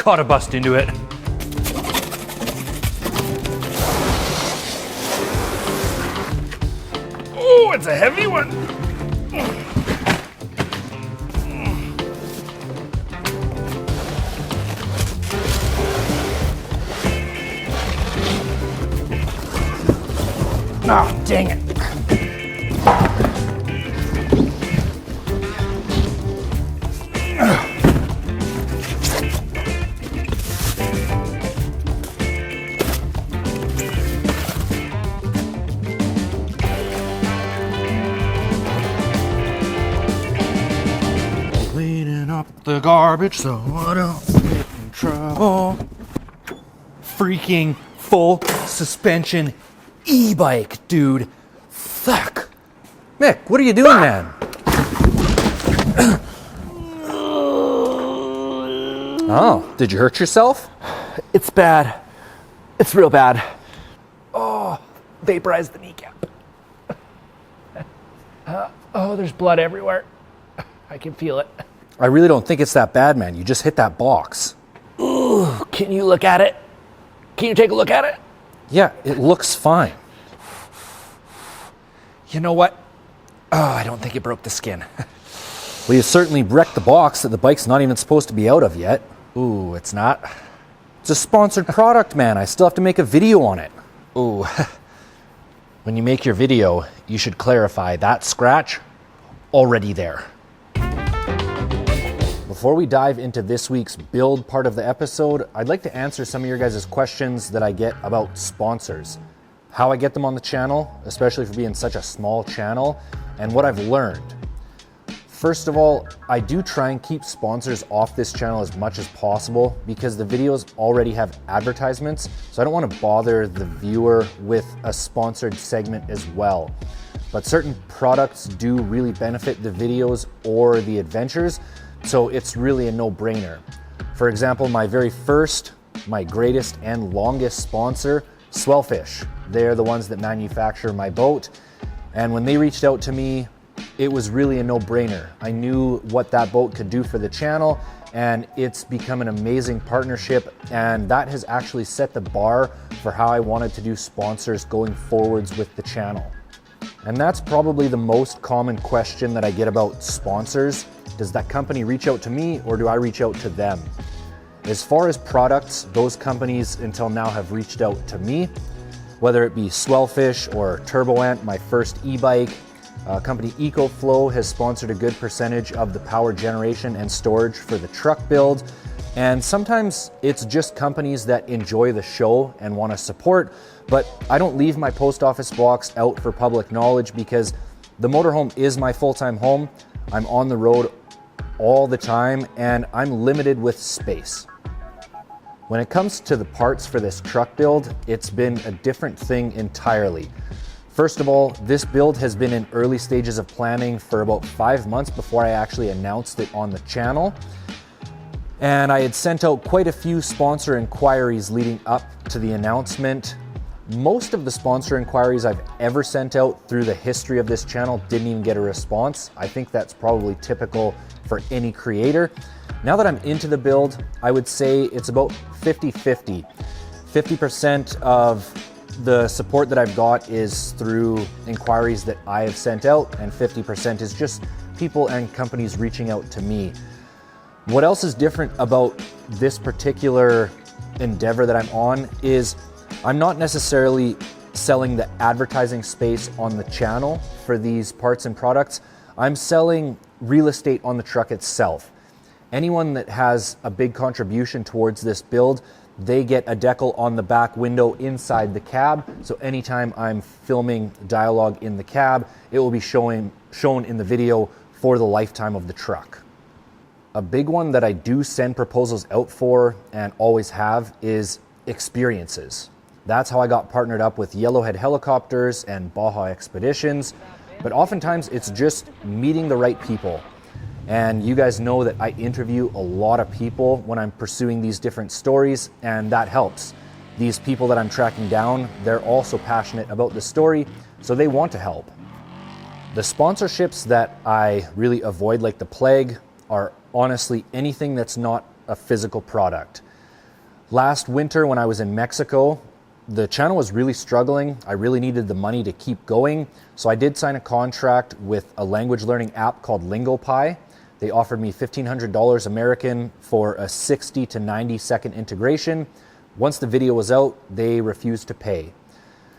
Gotta bust into it. Oh, it's a heavy one. Oh, dang it. Cleaning up the garbage so I don't get in trouble. Freaking full suspension e-bike, dude. Fuck. Mick, what are you doing, man? Oh, did you hurt yourself? It's bad. It's real bad. Oh, vaporized the kneecap. Oh, there's blood everywhere. I can feel it. I really don't think it's that bad, man. You just hit that box. Ooh, can you look at it? Can you take a look at it? Yeah, it looks fine. You know what? Oh, I don't think it broke the skin. Well, you certainly wrecked the box that the bike's not even supposed to be out of yet. Ooh, it's not. It's a sponsored product, man. I still have to make a video on it. Ooh. When you make your video, you should clarify that scratch already there. Before we dive into this week's build part of the episode, I'd like to answer some of your guys' questions that I get about sponsors. How I get them on the channel, especially for being such a small channel, and what I've learned. First of all, I do try and keep sponsors off this channel as much as possible because the videos already have advertisements, so I don't want to bother the viewer with a sponsored segment as well. But certain products do really benefit the videos or the adventures, so it's really a no-brainer. For example, my very first, my greatest and longest sponsor, Swellfish. They're the ones that manufacture my boat, and when they reached out to me, it was really a no-brainer. I knew what that boat could do for the channel, and it's become an amazing partnership, and that has actually set the bar for how I wanted to do sponsors going forwards with the channel. And that's probably the most common question that I get about sponsors. Does that company reach out to me, or do I reach out to them? As far as products, those companies until now have reached out to me, whether it be Swellfish or Turboant, my first e-bike. Company EcoFlow has sponsored a good percentage of the power generation and storage for the truck build. And sometimes it's just companies that enjoy the show and want to support, but I don't leave my post office box out for public knowledge because the motorhome is my full-time home. I'm on the road all the time and I'm limited with space. When it comes to the parts for this truck build, it's been a different thing entirely. First of all, this build has been in early stages of planning for about 5 months before I actually announced it on the channel. And I had sent out quite a few sponsor inquiries leading up to the announcement. Most of the sponsor inquiries I've ever sent out through the history of this channel didn't even get a response. I think that's probably typical for any creator. Now that I'm into the build, I would say it's about 50-50. 50% of the support that I've got is through inquiries that I have sent out, and 50% is just people and companies reaching out to me. What else is different about this particular endeavor that I'm on is I'm not necessarily selling the advertising space on the channel for these parts and products. I'm selling real estate on the truck itself. Anyone that has a big contribution towards this build, they get a decal on the back window inside the cab. So anytime I'm filming dialogue in the cab, it will be shown in the video for the lifetime of the truck. A big one that I do send proposals out for and always have is experiences. That's how I got partnered up with Yellowhead Helicopters and Baja Expeditions. But oftentimes it's just meeting the right people. And you guys know that I interview a lot of people when I'm pursuing these different stories, and that helps. These people that I'm tracking down, they're also passionate about the story, so they want to help. The sponsorships that I really avoid like the plague are honestly anything that's not a physical product. Last winter when I was in Mexico, the channel was really struggling. I really needed the money to keep going. So I did sign a contract with a language learning app called LingoPie. They offered me $1,500 American for a 60 to 90 second integration. Once the video was out, they refused to pay.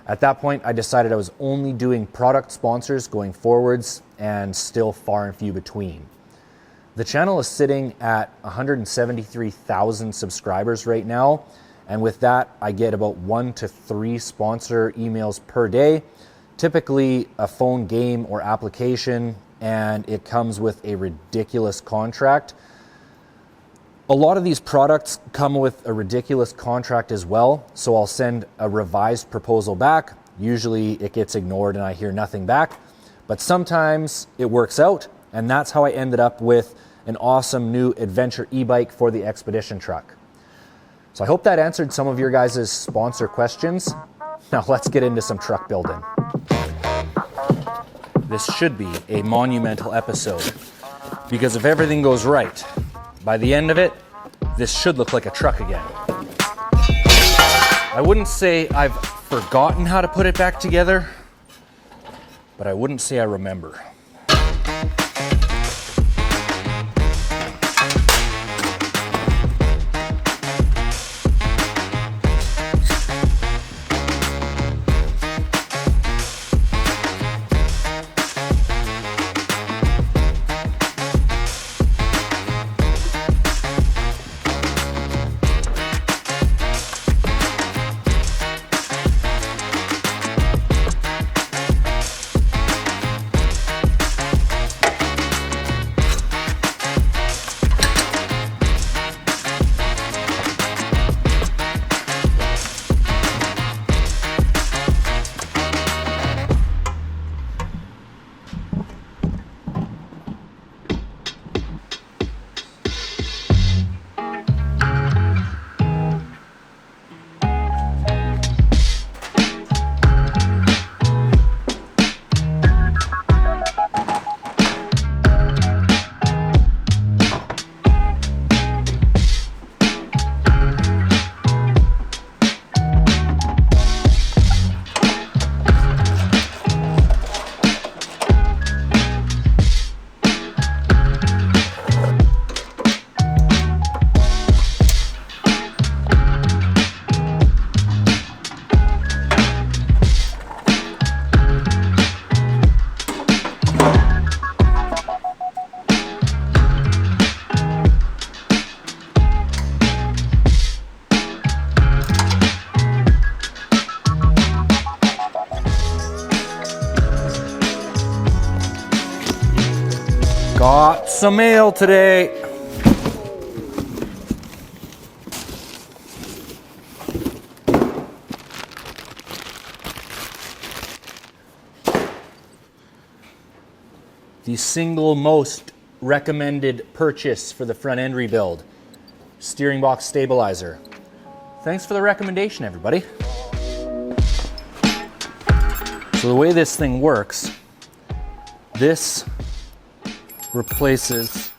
At that point, I decided I was only doing product sponsors going forwards, and still far and few between. The channel is sitting at 173,000 subscribers right now. And with that, I get about 1 to 3 sponsor emails per day, typically a phone game or application, and it comes with a ridiculous contract. A lot of these products come with a ridiculous contract as well, so I'll send a revised proposal back. Usually it gets ignored and I hear nothing back, but sometimes it works out, and that's how I ended up with an awesome new adventure e-bike for the Expedition truck. So I hope that answered some of your guys' sponsor questions. Now let's get into some truck building. This should be a monumental episode, because if everything goes right, by the end of it, this should look like a truck again. I wouldn't say I've forgotten how to put it back together, but I wouldn't say I remember. Got some mail today. The single most recommended purchase for the front end rebuild, steering box stabilizer. Thanks for the recommendation, everybody. So the way this thing works, this replaces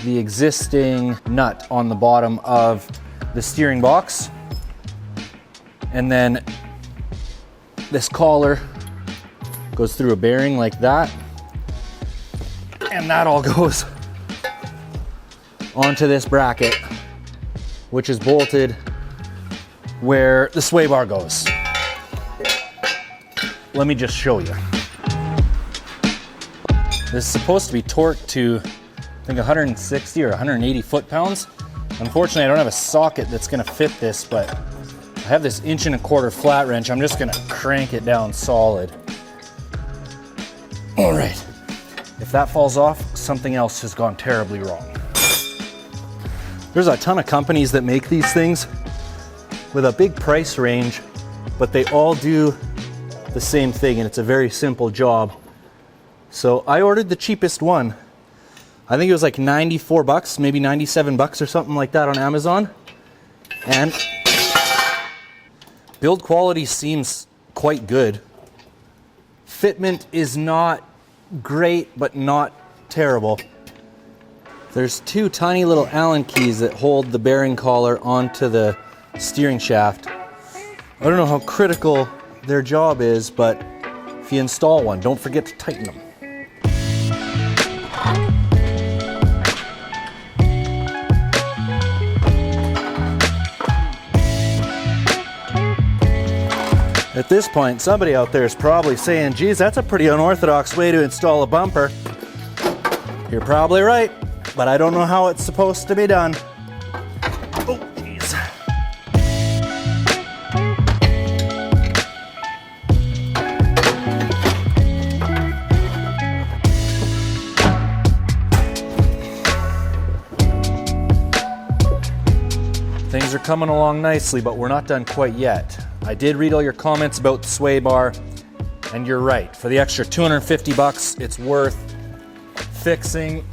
the existing nut on the bottom of the steering box, and then this collar goes through a bearing like that, and that all goes onto this bracket, which is bolted where the sway bar goes. Let me just show you. This is supposed to be torqued to, I think, 160 or 180 foot-pounds. Unfortunately, I don't have a socket that's gonna fit this, but I have this 1.25" flat wrench. I'm just gonna crank it down solid. All right, if that falls off, something else has gone terribly wrong. There's a ton of companies that make these things with a big price range, but they all do the same thing, and it's a very simple job. So I ordered the cheapest one. I think it was like 94 bucks, maybe 97 bucks or something like that on Amazon. And build quality seems quite good. Fitment is not great, but not terrible. I There's two tiny little Allen keys that hold the bearing collar onto the steering shaft. I don't know how critical their job is, but if you install one, don't forget to tighten them. At this point, somebody out there is probably saying, geez, that's a pretty unorthodox way to install a bumper. You're probably right, but I don't know how it's supposed to be done. Oh, geez. Things are coming along nicely, but we're not done quite yet. I did read all your comments about the sway bar, and you're right. For the extra 250 bucks, it's worth fixing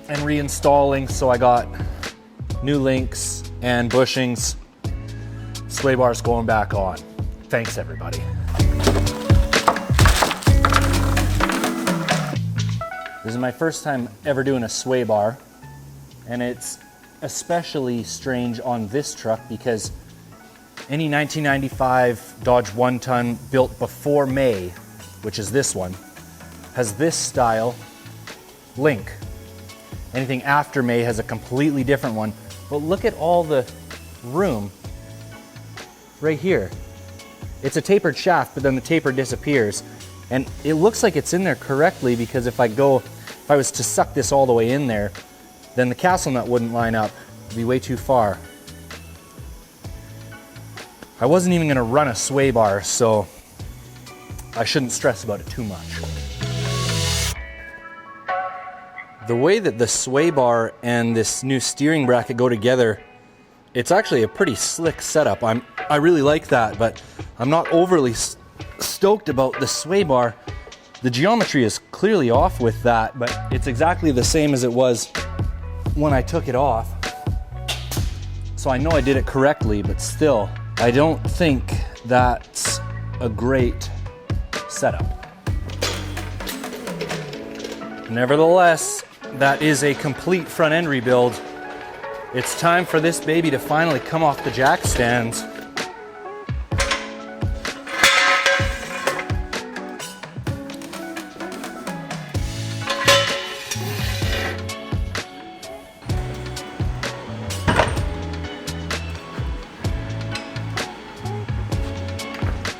and reinstalling. So I got new links and bushings. Sway bar's going back on. Thanks, everybody. This is my first time ever doing a sway bar, and it's especially strange on this truck because any 1995 Dodge 1-ton built before May, which is this one, has this style link. Anything after May has a completely different one. But look at all the room right here. It's a tapered shaft, but then the taper disappears. And it looks like it's in there correctly because if I was to suck this all the way in there, then the castle nut wouldn't line up. It'd be way too far. I wasn't even gonna run a sway bar, so I shouldn't stress about it too much. The way that the sway bar and this new steering bracket go together, it's actually a pretty slick setup. I really like that, but I'm not overly stoked about the sway bar. The geometry is clearly off with that, but it's exactly the same as it was when I took it off. So I know I did it correctly, but still, I don't think that's a great setup. Nevertheless, that is a complete front end rebuild. It's time for this baby to finally come off the jack stands.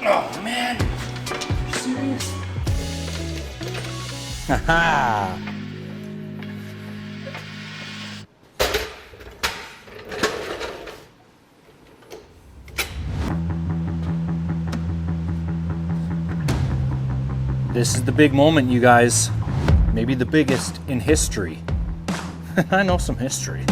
Oh man, are you serious? Haha. This is the big moment, you guys. Maybe the biggest in history. I know some history.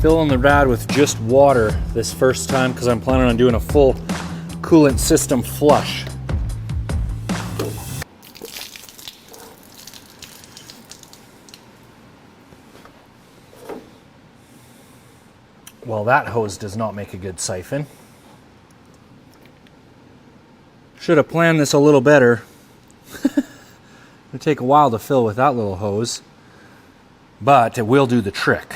Filling the rad with just water this first time because I'm planning on doing a full coolant system flush. Well, that hose does not make a good siphon. Should have planned this a little better. It'll take a while to fill with that little hose, but it will do the trick.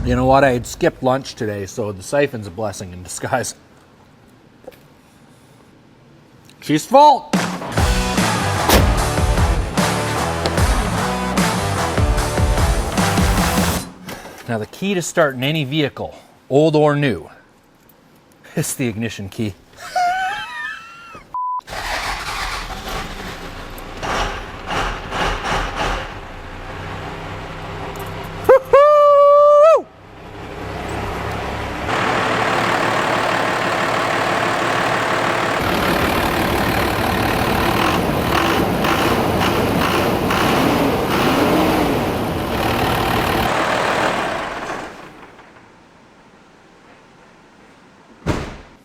You know what? I had skipped lunch today, so the siphon's a blessing in disguise. She's full! Now, the key to starting any vehicle, old or new, is the ignition key.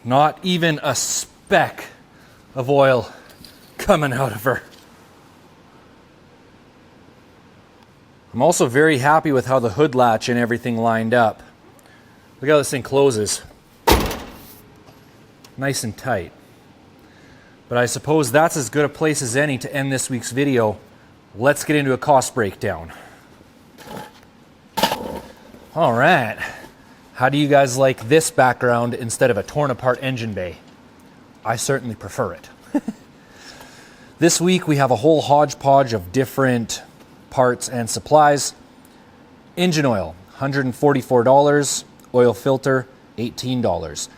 Not even a speck of oil coming out of her. I'm also very happy with how the hood latch and everything lined up. Look how this thing closes. Nice and tight. But I suppose that's as good a place as any to end this week's video. Let's get into a cost breakdown. All right. How do you guys like this background instead of a torn apart engine bay? I certainly prefer it. This week we have a whole hodgepodge of different parts and supplies. Engine oil, $144. Oil filter, $18.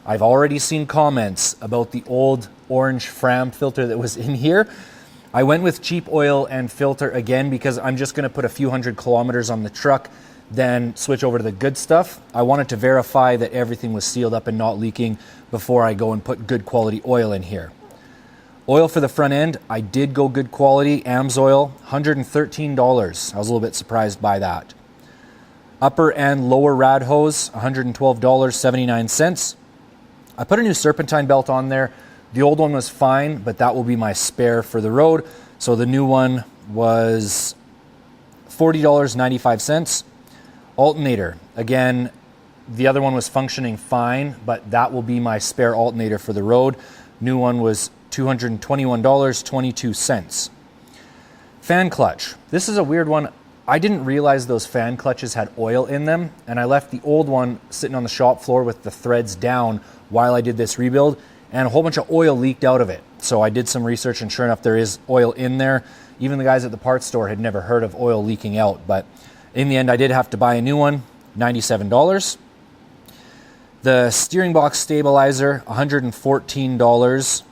I've already seen comments about the old orange Fram filter that was in here. I went with cheap oil and filter again because I'm just going to put a few hundred kilometers on the truck, then switch over to the good stuff. I wanted to verify that everything was sealed up and not leaking before I go and put good quality oil in here. Oil for the front end, I did go good quality. AMSOIL, $113. I was a little bit surprised by that. Upper and lower rad hose, $112.79. I put a new serpentine belt on there. The old one was fine, but that will be my spare for the road. So the new one was $40.95. Alternator, again, the other one was functioning fine, but that will be my spare alternator for the road. New one was $221.22. Fan clutch. This is a weird one. I didn't realize those fan clutches had oil in them, and I left the old one sitting on the shop floor with the threads down while I did this rebuild, and a whole bunch of oil leaked out of it. So I did some research, and sure enough, there is oil in there. Even the guys at the parts store had never heard of oil leaking out, but in the end, I did have to buy a new one, $97. The steering box stabilizer, $114.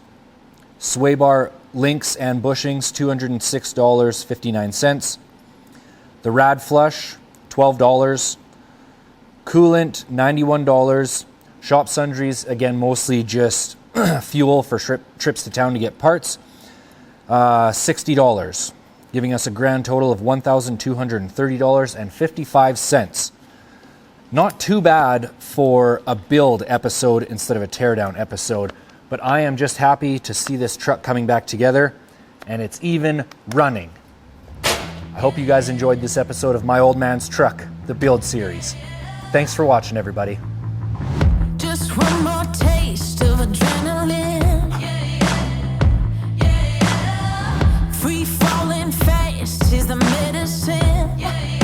Sway bar links and bushings, $206.59. The rad flush, $12. Coolant, $91. Shop sundries, again, mostly just fuel for trips to town to get parts, $60, giving us a grand total of $1,230.55. Not too bad for a build episode instead of a teardown episode, but I am just happy to see this truck coming back together, and it's even running. I hope you guys enjoyed this episode of My Old Man's Truck, the build series. Thanks for watching, everybody. Just one more taste of adrenaline. Free falling fast is the medicine.